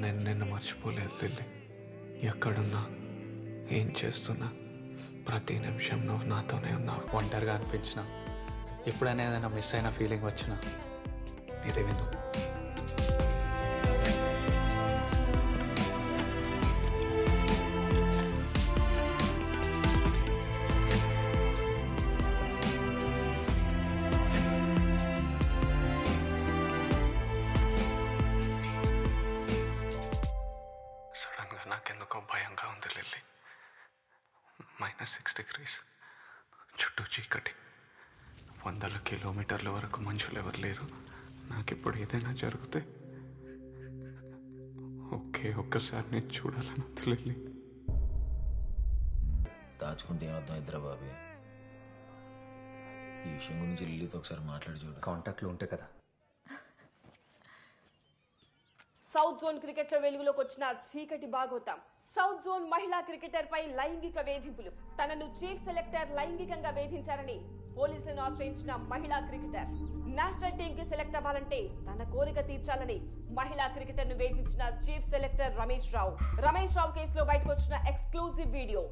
నేను నిన్ను మర్చిపోలేదు లిల్లీ. ఎక్కడున్నా, ఏం చేస్తున్నా, ప్రతి నిమిషం నువ్వు నాతోనే ఉన్నావు. ఒంటరిగా అనిపించిన, ఎప్పుడైనా ఏదైనా మిస్ అయిన ఫీలింగ్ వచ్చినా ఇది విను. సడన్గా నాకెందుకో భయంగా ఉంది లిల్లీ. -6 degrees, చుట్టూ చీకటి, 100 కిలోమీటర్ల వరకు మనుషులు ఎవరు లేరు. నాకిప్పుడు ఏదైనా జరిగితే ఒక్కసారి నేను చూడాలని ఉంది లిల్లీ. దాచుకుంటే ఏమర్థం ఇద్దరా బాబీ? ఈ విషయం గురించి లిల్లీతో ఒకసారి మాట్లాడి చూడు. కాంటాక్ట్లో ఉంటే కదా. సౌత్ జోన్ క్రికెట్ లో వెలుగులోకి వచ్చిన చీకటి భాగోతం. సౌత్ జోన్ మహిళా క్రికెటర్ పై లైంగిక వేధింపులు. తనను చీఫ్ సెలెక్టర్ లైంగికంగా వేధించారని పోలీసులను ఆశ్రయించిన మహిళా క్రికెటర్. నేషనల్ టీమ్ కి సెలెక్ట్ అవ్వాలంటే తన కోరిక తీర్చాలని మహిళా క్రికెటర్ ను వేధించిన చీఫ్ సెలెక్టర్ రమేష్ రావు కేసులో బయటకు వచ్చిన exclusive video.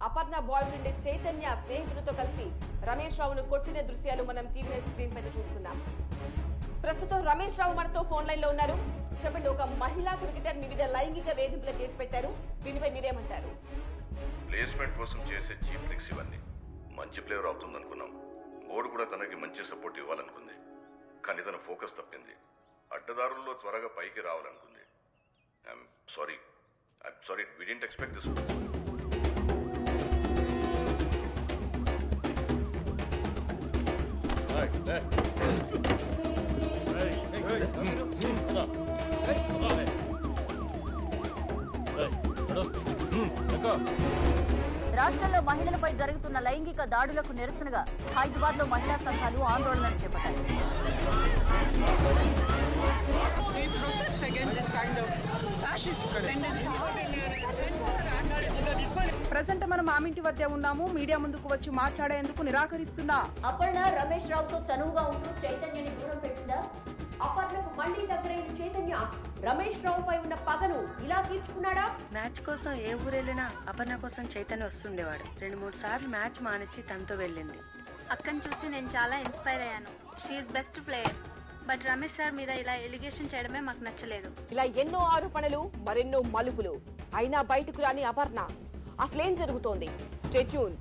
Aparna boy friend Chaitanya స్నేహితులతో కలిసి రమేష్ రావును కొట్టిన దృశ్యాలు మనం టీవీ స్క్రీన్ పైన చూస్తున్నాం. ప్రస్తుతం రమేష్ రావు మనతో ఫోన్ లైన్ లో ఉన్నారు. చెప్పండి, ఒక మహిళా క్రికెటర్ మీ మీద లైంగిక వేధింపుల కేసు పెట్టారు, దీనిపై మీరేమంటారు? ప్లేస్మెంట్ కోసం చేసే చీప్ ట్రిక్స్ ఇవన్నీ. మంచి ప్లేయర్ అవుతుంది అనుకున్నాం. బోర్డు కూడా తనకి మంచి సపోర్ట్ ఇవ్వాలనుకుంది, కానీ తన ఫోకస్ తప్పింది. అడ్డదారుల్లో త్వరగా పైకి రావాలనుకుంది. I'm sorry, we didn't expect this. రాష్ట్రంలో మహిళలపై జరుగుతున్న లైంగిక దాడులకు నిరసనగా హైదరాబాద్ లో మహిళా సంఘాలు ఆందోళనలు చేపట్టాయి. ప్రజెంట్ మనం ఆమింటి వద్ద ఉన్నాము. మీడియా ముందుకు వచ్చి మాట్లాడేందుకు నిరాకరిస్తున్నా. అపర్ణ రమేష్ రావుతో చనువుగా ఉంటూ చైతన్యని దూరం పెట్టిందా? అపర్ణకు మళ్లీ దగ్గరైన చైతన్య రమేష్ రావుపై ఉన్న పగను ఇలా తీర్చుకున్నాడా? మ్యాచ్ కోసం ఏ ఊరెళ్ళినా అపర్ణ కోసం చైతన్య వస్తుండేవాడు. 2-3 సార్లు మ్యాచ్ మానేసి తనతో వెళ్ళింది. అక్కని చూసి నేను చాలా ఇన్స్పైర్ అయ్యాను. She's best player. But Ramesh sir మీద ఇలా ఎలిగేషన్ చేయడమే మాకు నచ్చలేదు. ఇలా ఎన్నో ఆరోపణలు, మరెన్నో మలుపులు. అయినా బయటకు రాని అపర్ణ. అసలేం జరుగుతోంది? Stay tune.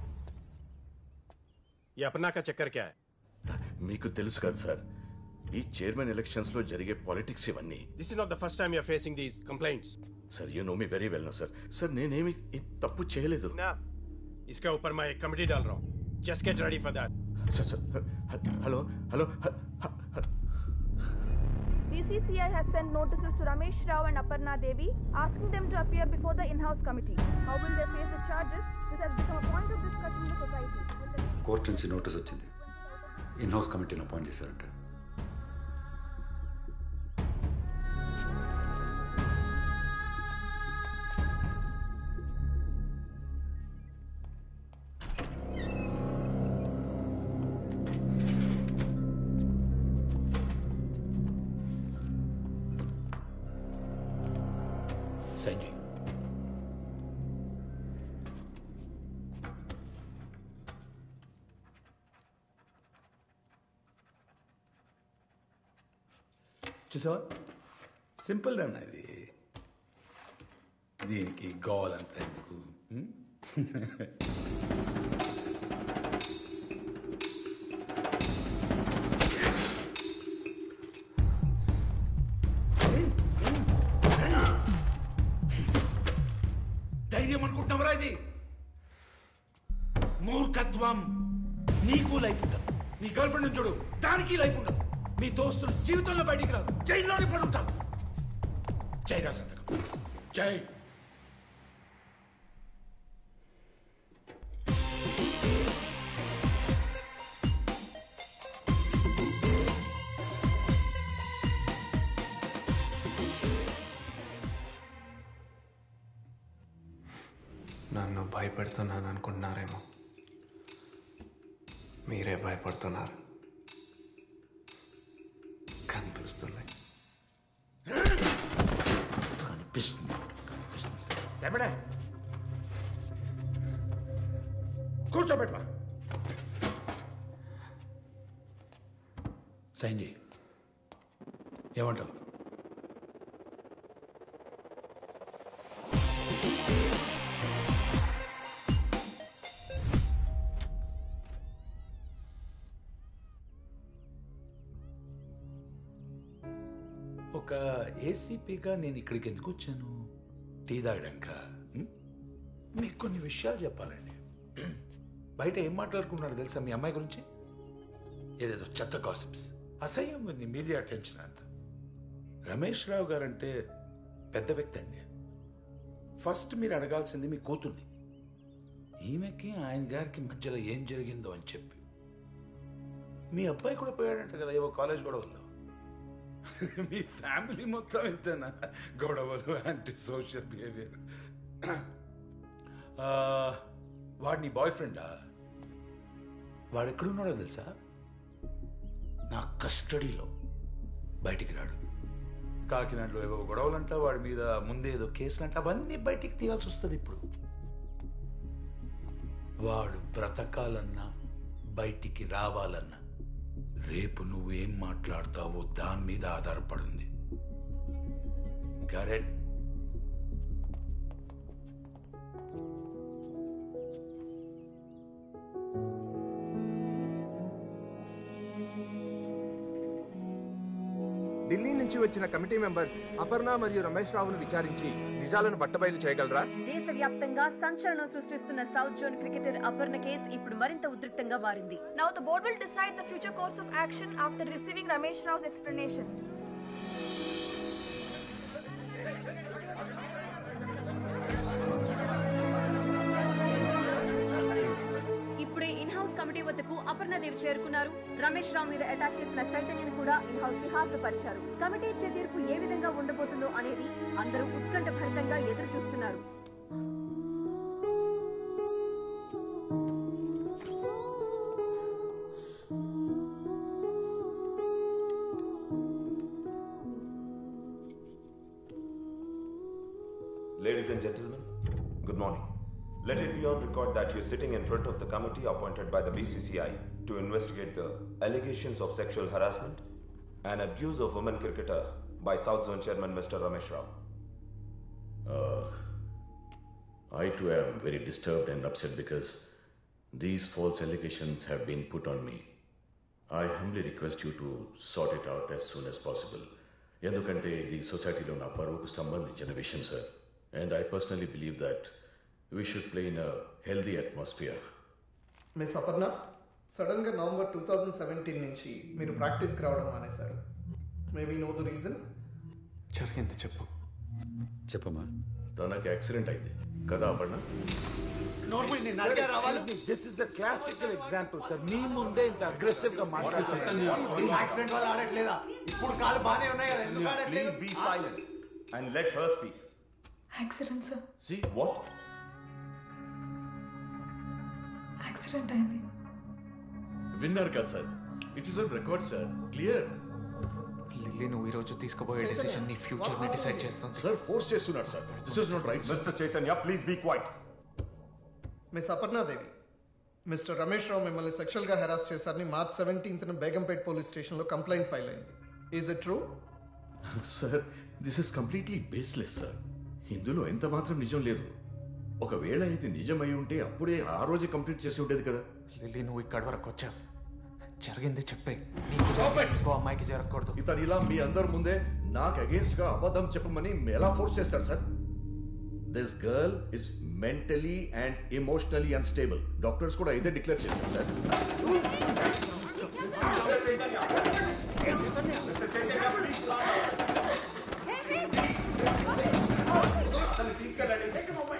మీకు తెలుసు కదా సార్, ఈ చైర్మన్ ఎలక్షన్స్ లో జరిగే పాలిటిక్స్ ఇవన్నీ. This is not the first time you are facing these complaints. Sir you know me very well no sir. Sir నేనేమి తప్పు చేయలేదు. इसके ऊपर मैं एक कमेटी डाल रहा हूं. Just get ready for that. Hello. BCCI has sent notices to Ramesh Rao and Aparna Devi asking them to appear before the in-house committee. How will they face the charges? This has become a point of discussion in the society. Court నుంచి notice వచ్చింది. In-house కమిటీని appoint చేశారంట. సంజయ్, చూసావా, simple run ఇది. దీనికి goal అంత ఎందుకు? ధైర్యం అనుకుంటున్నావురా ఇది? మూర్ఖత్వం. నీకు లైఫ్ ఉండదు, నీ గర్ల్ ఫ్రెండ్ చూడు, దానికి లైఫ్ ఉండదు, మీ దోస్తులు జీవితంలో బయటికి రాదు, జైల్లోనే పడి ఉంటారు. జై రా సంతకం, జై. నన్ను భయపెడుతున్నాను అనుకుంటున్నారేమో, మీరే భయపడుతున్నారు. కనిపిస్తుంది. భయపడే కూర్చోబెట్టరా. సైన్ చేయి. ఏమంటావు? ఒక ఏసీపీగా నేను ఇక్కడికి ఎందుకు వచ్చాను? టీ తాగడాక. మీకు కొన్ని విషయాలు చెప్పాలండి. బయట ఏం మాట్లాడుకున్నారు తెలుసా మీ అమ్మాయి గురించి? ఏదేదో చెత్త గాసిప్స్, అసహ్యం ఉంది మీడియా అటెన్షన్ అంతా. రమేష్ రావు గారంటే పెద్ద వ్యక్తి అండి. ఫస్ట్ మీరు అడగాల్సింది మీ కూతుర్ని. ఈమెకి ఆయన గారికి మధ్యలో ఏం జరిగిందో అని చెప్పి. మీ అబ్బాయి కూడా పోయాడంట కదా ఏవో కాలేజ్ గొడవల్లో. మీ ఫ్యామిలీ మొత్తం ఇంతేనా? గొడవలు, యాంటీ సోషల్ బిహేవియర్. వాడు నీ బాయ్ ఫ్రెండా? వాడు ఎక్కడున్నాడో తెలుసా? నా కస్టడీలో. బయటికి రాడు. కాకినాడలో ఏవో గొడవలంట, వాడి మీద ముందే ఏదో కేసులంట, అవన్నీ బయటికి తీయాల్సి వస్తుంది ఇప్పుడు. వాడు బ్రతకాలన్నా బయటికి రావాలన్నా రేపు నువ్వేం మాట్లాడతావో దాని మీద ఆధారపడింది. కరెక్ట్? ఢిల్లీ నుంచి వచ్చిన కమిటీ మెంబర్స్ అపర్ణ మరియు రమేష్ రావును విచారించి నిజాలను బట్టబయలు చేయగలరా? దేశవ్యాప్తంగా సంచలనం సృష్టిస్తున్న south zone cricketer Aparna case ఇప్పుడు మరింత ఉద్రిక్తంగా మారింది. Now the board will decide the future course of action after receiving Ramesh Rao's explanation. ఇప్పుడే ఇన్ హౌస్ కమిటీ వద్దకు అపర్ణాదేవి చేరుకున్నారు. రమేష్ రావు మీద అటాక్ చేసిన చైతన్యను కూడా ఇన్ హౌస్ కి హాజరుపరిచారు. కమిటీ ఇచ్చే తీర్పు ఏ విధంగా ఉండబోతుందో అనేది అందరూ ఉత్కంఠ భరితంగా ఎదురు చూస్తున్నారు. Ladies and gentlemen, good morning. Let it be on record that you're sitting in front of the committee appointed by the BCCI to investigate the allegations of sexual harassment and abuse of women cricketer by South Zone Chairman Mr. Ramesh Rao. I too am very disturbed and upset because these false allegations have been put on me. I humbly request you to sort it out as soon as possible. ఎందుకంటే ఇది సొసైటీలో నా పరువుకు సంబంధించిన విషయం sir. And I personally believe that we should play in a healthy atmosphere. Miss Aparna, sudden గా November 2017 నుంచి మీరు ప్రాక్టీస్కి రావడం మానేశారు. May we know the reason? జరిగింది చెప్పు. చెప్పమ్మా. తనకి యాక్సిడెంట్ అయింది కదా Aparna? This is a classical example sir. మీ ముందే ఇంత అగ్రెసివ్ గా మాట్లాడుతున్నారు. యాక్సిడెంట్ వల్ల ఆడట్లేదా? ఇప్పుడు కాలు బానే ఉన్నాయి కదా, ఎందుకు ఆడట్లేదు? Please be silent and let her speak. Accident sir. See what? Accident అయింది. విన్నారు కదా sir, it is on record sir, clear. Lilly, నువ్వు ఈ రోజు తీసుకోబోయే డెసిషన్ నీ ఫ్యూచర్ ని డిసైడ్ చేస్తుంది. సార్ ఫోర్స్ చేస్తున్నారు sir. This is not right. Mr. Chaitanya, please be quiet. Miss Aparnadevi, mister Ramesh Rao మిమ్మల్ని సెక్షువల్ గా హెరాస్ చేశారని మార్చ్ 17న బేగంపేట్ పోలీస్ స్టేషన్లో కంప్లైంట్ ఫైల్ అయింది. Is it true? Sir this is completely baseless sir. ఇందులో ఎంత మాత్రం నిజం లేదు. ఒకవేళ ఇది నిజమై ఉంటే అప్పుడే ఆ రోజే కంప్లీట్ చేసి ఉండేది కదా. లిల్లీ, నువ్వు ఇక్కడి వరకు వచ్చావు, జరిగింది చెప్పే. నీకు అమ్మాయికి జరగకూడదు. ఇతను ఇలా మీ అందరి ముందే నాకు అగేన్స్ట్ గా అబద్ధం చెప్పమని ఎలా ఫోర్స్ చేస్తాడు sir? This girl is mentally and emotionally unstable. Doctors కూడా ఇదే డిక్లేర్ చేశారు sir.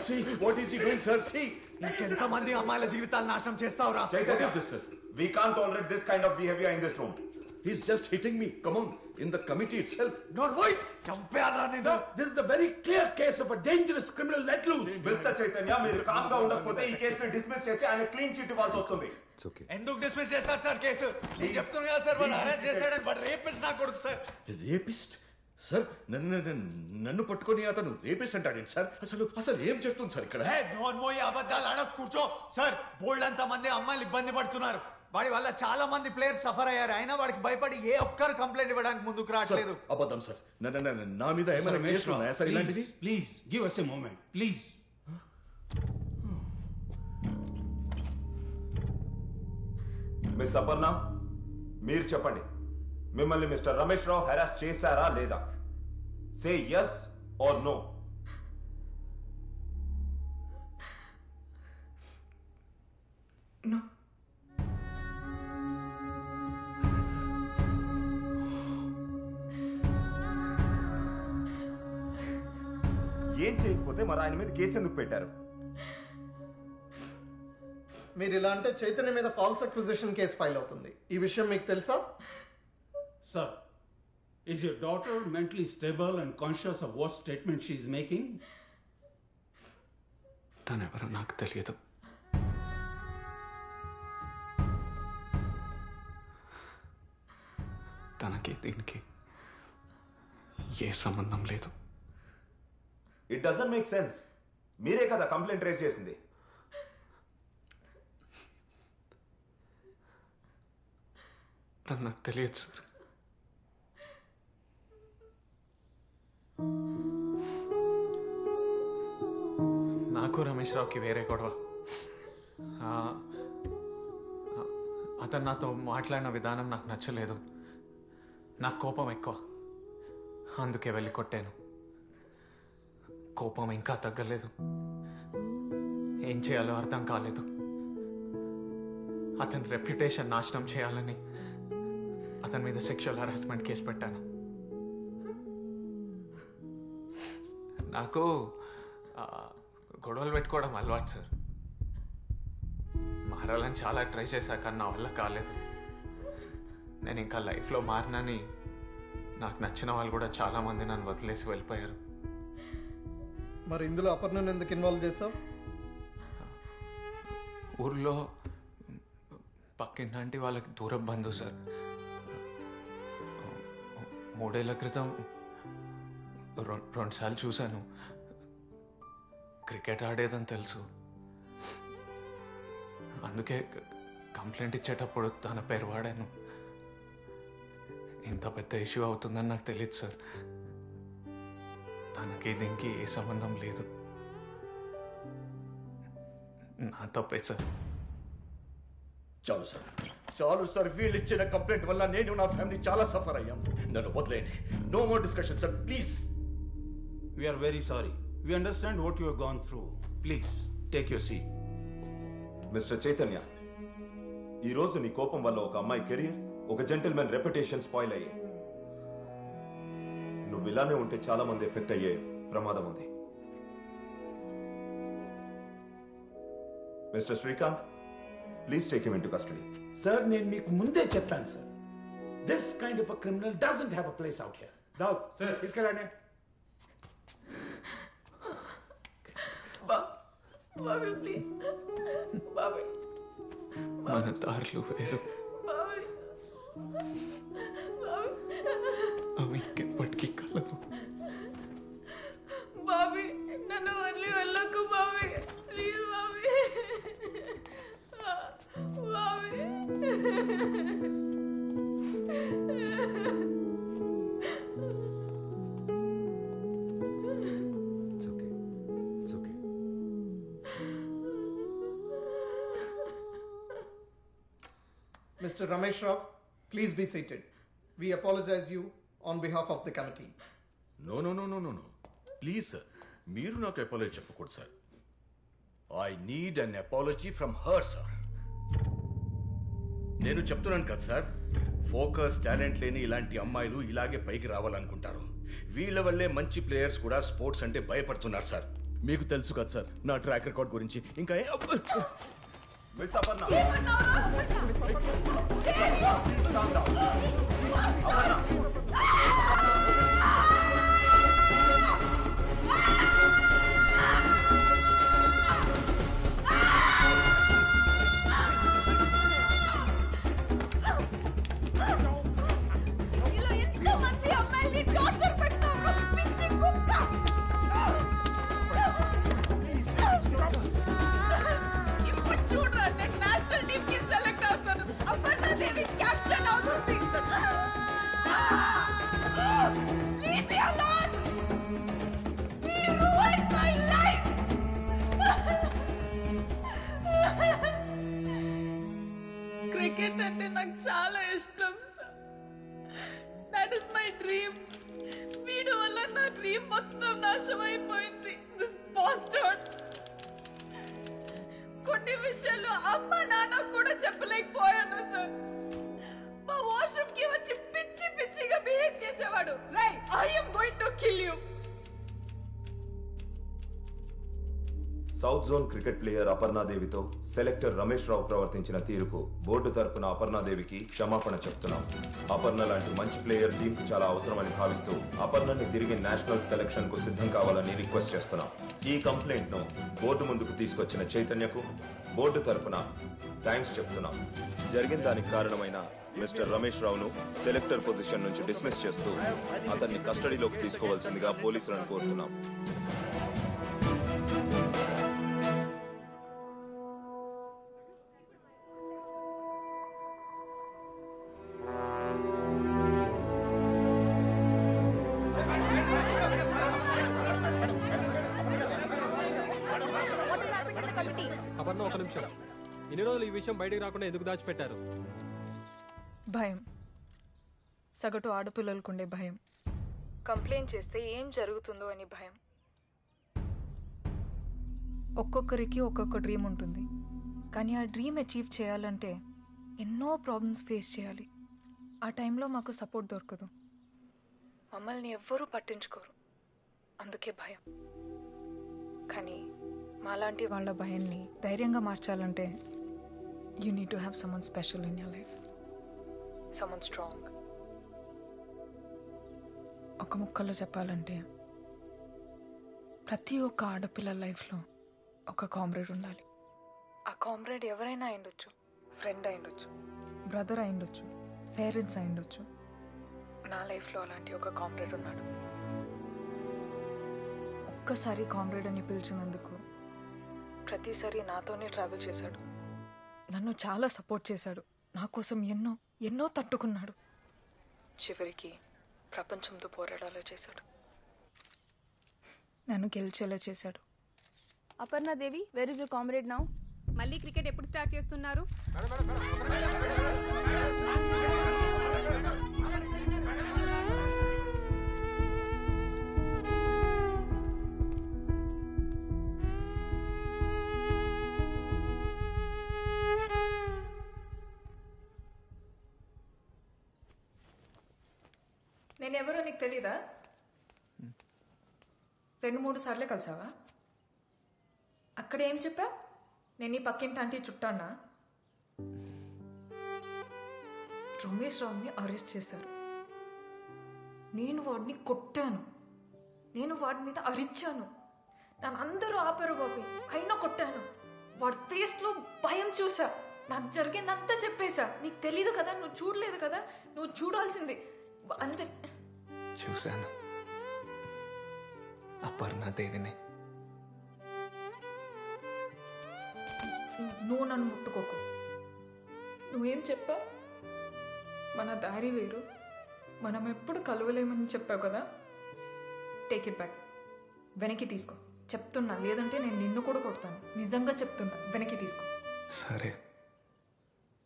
See what is he doing, sir? See. ఇంకెంత మంది అమ్మాయిల జీవితాలను నాశనం చేస్తావురా? What is this, sir? We can't tolerate this kind of behavior in this room. He's just hitting me. Come on, in the committee itself. Not right. చంపేయాలా నేను? Sir, this is the very clear case of a dangerous criminal let loose. Mr. Chaitanya, మీరు com గా ఉండకపోతే ఈ కేసుని dismiss చేసి ఆయన clean chit ఇవ్వాల్సి వస్తుంది. It's okay. ఎందుకు డిస్మిస్ చేస్తారు సార్ కేసు? నేను చెప్తున్నా కదా సార్, వాళ్ళు అరెస్ట్ చేశాడని. బట్ రేపిస్ట్ నా కొడుకు సార్. Rapist? సార్ నన్ను పట్టుకొని అతను రేపేసి అంటాడేంటి సార్? అసలు ఏం చెప్తుంది సార్ ఇక్కడ? నోర్మోయి అబద్ధాలు ఆడ కూర్చో సార్. బోల్డ్ అంత మంది అమ్మాయిలు ఇబ్బంది పడుతున్నారు. వాడి వల్ల చాలా మంది ప్లేయర్స్ సఫర్ అయ్యారు. అయినా వాడికి భయపడి ఏ ఒక్కరు కంప్లైంట్ ఇవ్వడానికి ముందుకు రావట్లేదు. అబద్ధం సార్. నా మీద ఏమైనా కేసులు ఉన్నాయా సార్ ఇలాంటివి? Please give us a moment please. Miss Aparna, మీరు చెప్పండి, మిమ్మల్ని మిస్టర్ రమేష్ రావు హెరాస్ చేశారా లేదా? సే yes or no. ఏం చేయకపోతే మరి ఆయన మీద కేసు ఎందుకు పెట్టారు? మీరు ఇలా అంటే చైతన్య మీద ఫాల్స్ అక్విజిషన్ కేసు ఫైల్ అవుతుంది. ఈ విషయం మీకు తెలుసా? Sir, is your daughter mentally stable and conscious of what statement she is making? తనెవరో నాకు తెలియదు. తనకి దీనికి ఏ సంబంధం లేదు. It doesn't make sense. మీరే కదా కంప్లైంట్ రేస్ చేసింది. తను నాకు తెలియదు సార్. నాకు రమేష్ రావుకి వేరే గొడవ. అతను నాతో మాట్లాడిన విధానం నాకు నచ్చలేదు. నాకు కోపం ఎక్కువ, అందుకే వెళ్ళి కొట్టాను. కోపం ఇంకా తగ్గలేదు. ఏం చేయాలో అర్థం కాలేదు. అతని రెప్యుటేషన్ నాశనం చేయాలని అతని మీద సెక్షువల్ హరాస్మెంట్ కేసు పెట్టాను. నాకు గొడవలు పెట్టుకోవడం అలవాటు సార్. మారాలని చాలా ట్రై చేశా, కానీ నా వల్ల కాలేదు. నేను ఇంకా లైఫ్లో మారినని నాకు నచ్చిన వాళ్ళు కూడా చాలామంది నన్ను వదిలేసి వెళ్ళిపోయారు. మరి ఇందులో అపర్ణను ఎందుకు ఇన్వాల్వ్ చేసావు? ఊర్లో పక్కింటి వాళ్ళకి దూరం బంధువు సార్. 3 ఏళ్ల క్రితం 2 సార్లు చూశాను. క్రికెట్ ఆడేదని తెలుసు. అందుకే కంప్లైంట్ ఇచ్చేటప్పుడు తన పేరు వాడాను. ఇంత పెద్ద ఇష్యూ అవుతుందని నాకు తెలియదు సార్. తనకి దీనికి ఏ సంబంధం లేదు. నా తప్పే సార్. చాలు సార్. వీళ్ళు ఇచ్చిన కంప్లైంట్ వల్ల నేను నా ఫ్యామిలీ చాలా సఫర్ అయ్యాం. నన్ను వదిలేయండి. No more discussion sir, please. We are very sorry. We understand what you have gone through. Please take your seat. Mister Chaitanya, ఈ రోజు నీ కోపం వల్ల ఒక అమ్మాయి కెరీర్, ఒక జెంటిల్మెన్ రెప్యుటేషన్ స్పాయిల్ అయ్యాయి. నువ్వు ఇలానే ఉంటే చాలా మంది ఎఫెక్ట్ అయ్యే ప్రమాదం ఉంది. Mister Srikanth, please take him into custody. Sir, నేను మీకు ముందే చెప్పాను sir, this kind of a criminal doesn't have a place out here. దావ్ sir, తీసుకెళ్ళండి. బాబీ ప్లీజ్, బాబీ. మన దారులు వేరు. అవి ఇంకెప్పటికీ కలవు. బాబీ, నన్ను వదిలి వెళ్ళకు Bobby, please Bobby. Bobby. Mr. Ramesh Rao, please be seated. We apologize you on behalf of the committee. No. Please sir, మీరు నాకు అపాలజీ చెప్పకూడదు sir. I need an apology from her sir. నేను చెప్తున్నాను కదా సార్, ఫోకస్ టాలెంట్ లేని ఇలాంటి అమ్మాయిలు ఇలాగే పైకి రావాలనుకుంటారు. వీళ్ళ వల్లే మంచి ప్లేయర్స్ కూడా స్పోర్ట్స్ అంటే భయపడుతున్నారు సార్. మీకు తెలుసు కదా సార్ నా ట్రాక్ రికార్డ్ గురించి. ఇంకా మిస్ అపర్ణ, ఇలా ఎంతమంది అమ్మాయిల్ని టార్చర్ పెట్టి ఇప్పుడు చూడరా నేను నేషనల్ టీమ్ కి సెలెక్ట్ అవుతాను. అపర్ణ దేవి కెప్టెన్ అవుతుంది. Leave me alone. You ruined my life. Cricket అంటే నాకు చాలా ఇష్టం sir. That is my dream. వీడి వల్ల నా డ్రీమ్ మొత్తం నాశనం అయిపోయింది. This bastard. కొన్ని విషయాలు అమ్మ నాన్న కూడా చెప్పలేకపోయాను సార్. మా వాష్రూమ్ కి వచ్చి పిచ్చి పిచ్చిగా బిహేవ్ చేసేవాడు. రై I am going to kill you. South zone cricket player అపర్ణాదేవితో సెలెక్టర్ రమేష్ రావు ప్రవర్తించిన తీరుకు బోర్డు తరపున అపర్ణాదేవికి క్షమాపణ చెప్తున్నాం. అపర్ణ లాంటి మంచి ప్లేయర్ టీమ్ కు చాలా అవసరమని భావిస్తూ అపర్ణని తిరిగి నేషనల్ సెలక్షన్ కు సిద్ధం కావాలని రిక్వెస్ట్ చేస్తున్నాం. ఈ కంప్లైంట్ ను బోర్డు ముందుకు తీసుకొచ్చిన చైతన్యకు బోర్డు తరపున థ్యాంక్స్ చెప్తున్నాం. జరిగిన దానికి కారణమైన మిస్టర్ రమేష్ రావును సెలెక్టర్ పొజిషన్ నుంచి డిస్మిస్ చేస్తూ అతన్ని కస్టడీలోకి తీసుకోవాల్సిందిగా పోలీసులను కోరుతున్నాం. అపర్ణ ఒక నిమిషం. ఇన్ని రోజులు ఈ విషయం బయటకు రాకుండా ఎందుకు దాచిపెట్టారు? భయం. సగటు ఆడపిల్లలకుండే భయం. కంప్లైంట్ చేస్తే ఏం జరుగుతుందో అని భయం. ఒక్కొక్కరికి ఒక్కొక్క డ్రీమ్ ఉంటుంది, కానీ ఆ డ్రీమ్ అచీవ్ చేయాలంటే ఎన్నో ప్రాబ్లమ్స్ ఫేస్ చేయాలి. ఆ టైంలో మాకు సపోర్ట్ దొరకదు. మమ్మల్ని ఎవ్వరూ పట్టించుకోరు, అందుకే భయం. కానీ మాలాంటి వాళ్ళ భయాన్ని ధైర్యంగా మార్చాలంటే you need to have someone special in your life, someone strong. ఒక ముక్కలో చెప్పాలంటే ప్రతి ఒక్క ఆడపిల్ల లైఫ్లో ఒక కామ్రేడ్ ఉండాలి. ఆ కామ్రేడ్ ఎవరైనా అయిండొచ్చు, ఫ్రెండ్ అయిండొచ్చు, బ్రదర్ అయిండొచ్చు, పేరెంట్స్ అయిండొచ్చు. నా లైఫ్లో అలాంటి ఒక కామ్రేడ్ ఉన్నాడు. ఒక్కసారి కామ్రేడ్ అని పిలిచినందుకు ప్రతిసారి నాతోనే ట్రావెల్ చేశాడు. నన్ను చాలా సపోర్ట్ చేశాడు. నా కోసం ఎన్నో ఎన్నో తట్టుకున్నాడు. చివరికి ప్రపంచంతో పోరాడాలో చేశాడు. నన్ను గెలిచేలా చేశాడు. Aparna Devi, where is your comrade now? మళ్ళీ క్రికెట్ ఎప్పుడు స్టార్ట్ చేస్తున్నారు? నేనెవరో నీకు తెలీదా? 2-3 సార్లే కలిసావా? అక్కడ ఏం చెప్పా? నేను ఈ పక్కింటి ఆంటీ చుట్టానా? రమేష్ రావుని అరెస్ట్ చేశారు. నేను వాడిని కొట్టాను. నేను వాడి మీద అరిచాను. నన్ను అందరూ ఆపారు బాబు, అయినా కొట్టాను. వాడి ఫేస్లో భయం చూసా. నాకు జరిగిందంతా చెప్పేశా. నీకు తెలీదు కదా, నువ్వు చూడలేదు కదా, నువ్వు చూడాల్సింది. అందరి చూశాను అపర్ణాదేవిని. నువ్వు నన్ను ముట్టుకోకు. నువ్వేం చెప్పా? మన దారి వేరు, మనం ఎప్పుడు కలవలేమని చెప్పావు కదా. Take it back. వెనక్కి తీసుకో చెప్తున్నా, లేదంటే నేను నిన్ను కూడా కొడతాను. నిజంగా చెప్తున్నా, వెనక్కి తీసుకో. సరే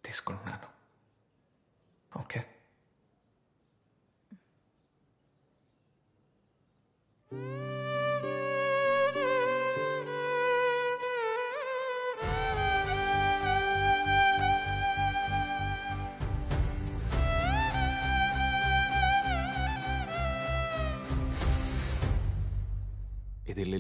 తీసుకుంటున్నాను. ఓకే. ఇది లిల్లీ